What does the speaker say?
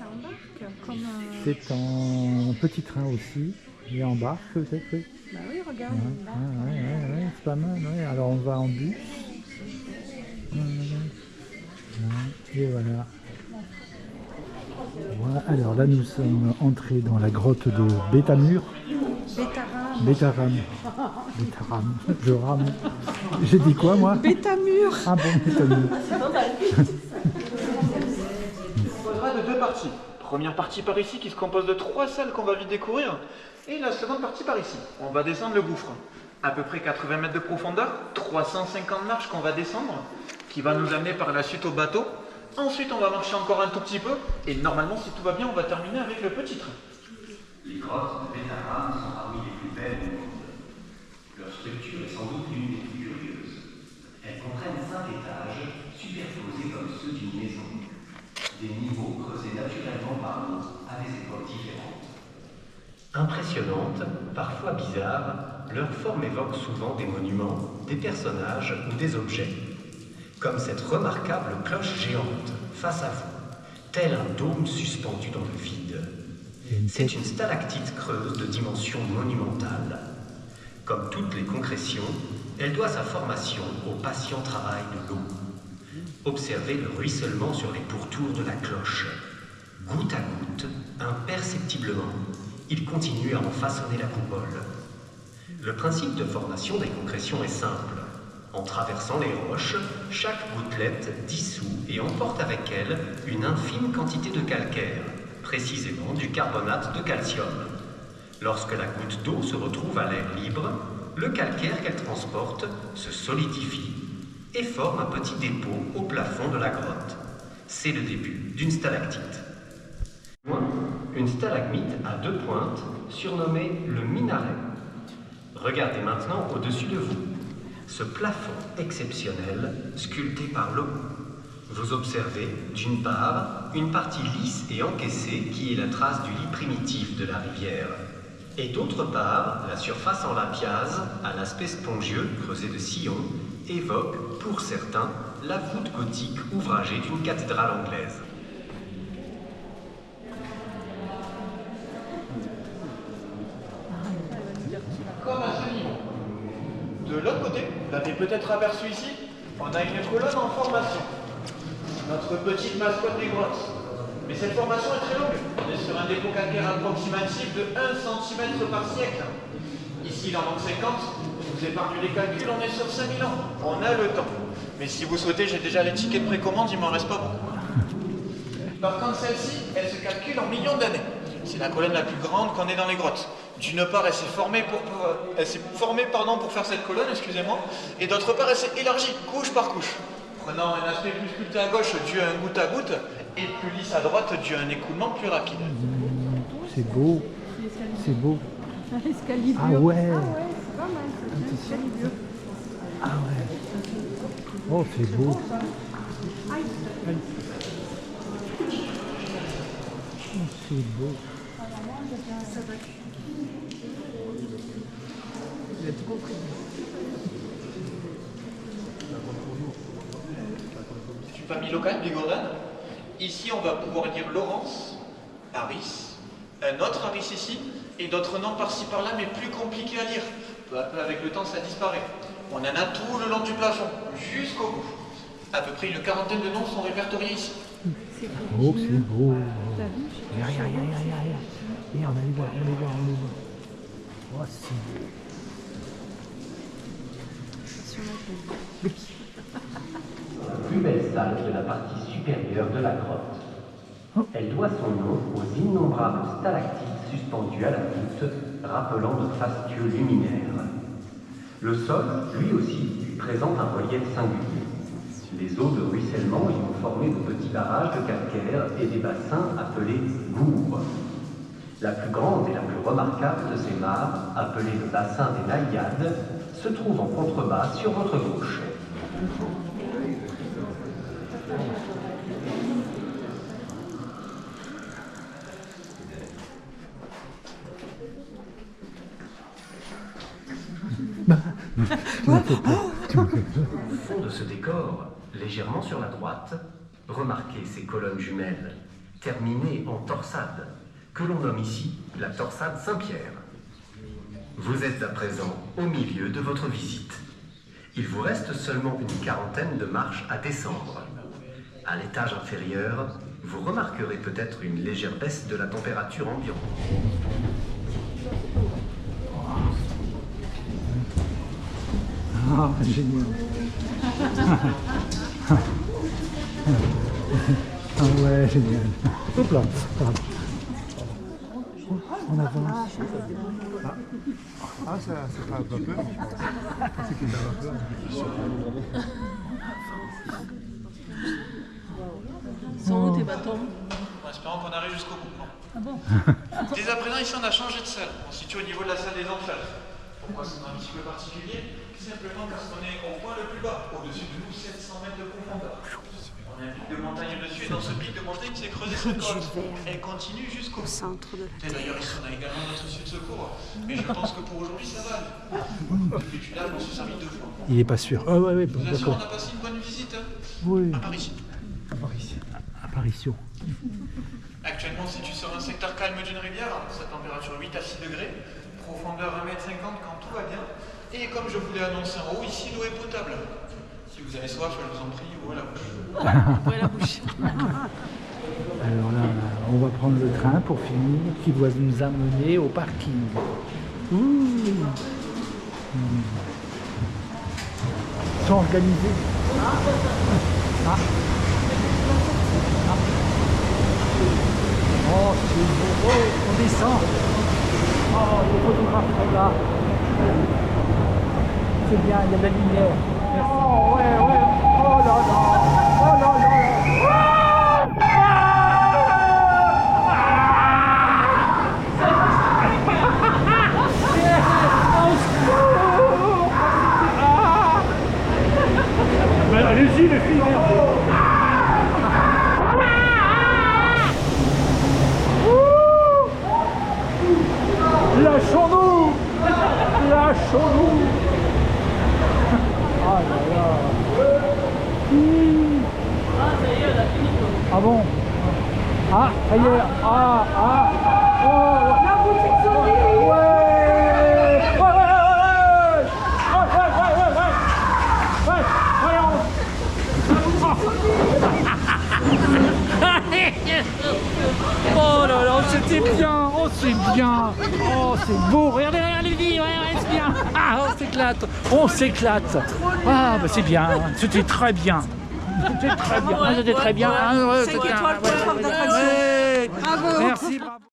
ça embarque comme un... C'est en petit train aussi. Et en barque peut-être, oui. Bah oui, regarde, Ouais, une barque. ouais, c'est pas mal. Ouais. Alors on va en bus. Et voilà. Voilà. Alors là nous sommes entrés dans la grotte de Bétamur. Bétarame. Bétarame. Bétarame. Je rame. J'ai dit quoi moi? Bétamur. Ah bon, Bétamur. On parlera de deux parties. Première partie par ici qui se compose de 3 salles qu'on va vite découvrir. Et la seconde partie par ici. On va descendre le gouffre. À peu près 80 mètres de profondeur, 350 marches qu'on va descendre, qui va nous amener par la suite au bateau. Ensuite, on va marcher encore un tout petit peu. Et normalement, si tout va bien, on va terminer avec le petit train. Les grottes de Bétarame sont parmi les plus belles du monde. Leur structure est sans doute l'une des plus curieuses. Elles comprennent 5 étages, superposés comme ceux d'une maison. Des niveaux creusés naturellement par l'eau à des époques différentes. Impressionnantes, parfois bizarres, leur forme évoque souvent des monuments, des personnages ou des objets. Comme cette remarquable cloche géante, face à vous, tel un dôme suspendu dans le vide. C'est une stalactite creuse de dimension monumentale. Comme toutes les concrétions, elle doit sa formation au patient travail de l'eau. Observez le ruissellement sur les pourtours de la cloche. Goutte à goutte, imperceptiblement, il continue à en façonner la coupole. Le principe de formation des concrétions est simple. En traversant les roches, chaque gouttelette dissout et emporte avec elle une infime quantité de calcaire, précisément du carbonate de calcium. Lorsque la goutte d'eau se retrouve à l'air libre, le calcaire qu'elle transporte se solidifie et forme un petit dépôt au plafond de la grotte. C'est le début d'une stalactite. Une stalagmite à 2 pointes, surnommée le minaret. Regardez maintenant au-dessus de vous. Ce plafond exceptionnel, sculpté par l'eau. Vous observez, d'une part, une partie lisse et encaissée qui est la trace du lit primitif de la rivière. Et d'autre part, la surface en lapiaz, à l'aspect spongieux creusé de sillons, évoque, pour certains, la voûte gothique ouvragée d'une cathédrale anglaise. Comme à ce niveau. De l'autre côté, vous l'avez peut-être aperçu ici, on a une colonne en formation. Notre petite mascotte des grottes. Mais cette formation est très longue. On est sur un dépôt calcaire approximatif de 1 cm par siècle. Ici, il en manque 50. Je vous épargne les calculs, on est sur 5000 ans. On a le temps. Mais si vous souhaitez, j'ai déjà les tickets de précommande, il m'en reste pas beaucoup. Par contre, celle-ci, elle se calcule en millions d'années. C'est la colonne la plus grande qu'on ait dans les grottes. D'une part, elle s'est formée pour faire cette colonne, excusez-moi, et d'autre part, elle s'est élargie, couche par couche. Prenant un aspect plus sculpté à gauche dû à un goutte à goutte, et plus lisse à droite dû à un écoulement plus rapide. C'est beau. C'est beau. Escalibur. Ah ouais. Ah ouais, c'est pas mal, c'est bien escalibur. Ah ouais. Oh, c'est beau. Aïe. Oh, c'est beau. Ça va. C'est une famille locale, bigorrane. Ici, on va pouvoir dire Laurence, Harris, un autre Harris ici, et d'autres noms par-ci par-là, mais plus compliqués à lire. Peu à peu, avec le temps, ça disparaît. On en a tout le long du plafond, jusqu'au bout. À peu près une quarantaine de noms sont répertoriés ici. Oh, c'est beau. T'as vu? Regarde. Regarde, on les voit. Oh, c'est beau. La plus belle salle de la partie supérieure de la grotte. Elle doit son nom aux innombrables stalactites suspendues à la voûte, rappelant de fastueux luminaires. Le sol, lui aussi, présente un relief singulier. Les eaux de ruissellement y ont formé de petits barrages de calcaire et des bassins appelés gours. La plus grande et la plus remarquable de ces mares, appelée le bassin des Naïades, se trouve en contrebas sur votre gauche. Au fond de ce décor, légèrement sur la droite, remarquez ces colonnes jumelles. terminée en torsade, que l'on nomme ici la torsade Saint-Pierre. Vous êtes à présent au milieu de votre visite. Il vous reste seulement une quarantaine de marches à descendre. À l'étage inférieur, vous remarquerez peut-être une légère baisse de la température ambiante. Ah, génial. Ah ouais, génial. Hop là. On avance. Ah, ça fait pas peur. C'est qu'il n'a pas peur. Ils sont où tes bâtons? En espérant qu'on arrive jusqu'au bout. Ah bon? Dès à présent, ici, on a changé de salle. On se situe au niveau de la salle des enfants. Pourquoi c'est un petit peu particulier? Simplement parce qu'on est au point le plus bas, au-dessus de nous, 700 mètres de profondeur. On a un pic de montagne au-dessus, et dans ce pic de montagne, il s'est creusé cette côte. Elle continue jusqu'au centre de la terre. D'ailleurs, ici, on a également notre issue de secours. Mais je pense que pour aujourd'hui, ça va. Depuis que je suis là, je m'en suis servi 2 fois. Il est pas sûr. Ah ouais, Je vous assure, on d'accord. a passé une bonne visite. Oui. Apparition. Apparition. Actuellement, si tu sur un secteur calme d'une rivière, sa température 8 à 6 degrés, profondeur 1,50 m quand tout va bien. Et comme je vous l'ai annoncé en haut, ici l'eau est potable. Si vous avez soif, je vous en prie, ouvrez la bouche. Ouvrez la bouche. Alors là, on va prendre le train pour finir, qui doit nous amener au parking. Ouh. Ils sont organisés. Ah. Oh, c'est beau. Oh, on descend. Oh, les photographes sont là. C'est bien, il y a de la lumière. Oh, ouais. Oh là là. Oh là là. Allez-y les filles, lâchons-nous. Ah là là. Ah bon? Ah, ça y est. Oh. La boutique souris. Oh là là, c'était bien, oh c'est bien, oh c'est beau, regardez les filles, ouais, c'est bien, ah on s'éclate, ah bah c'est bien, c'était très bien, c'était très bien,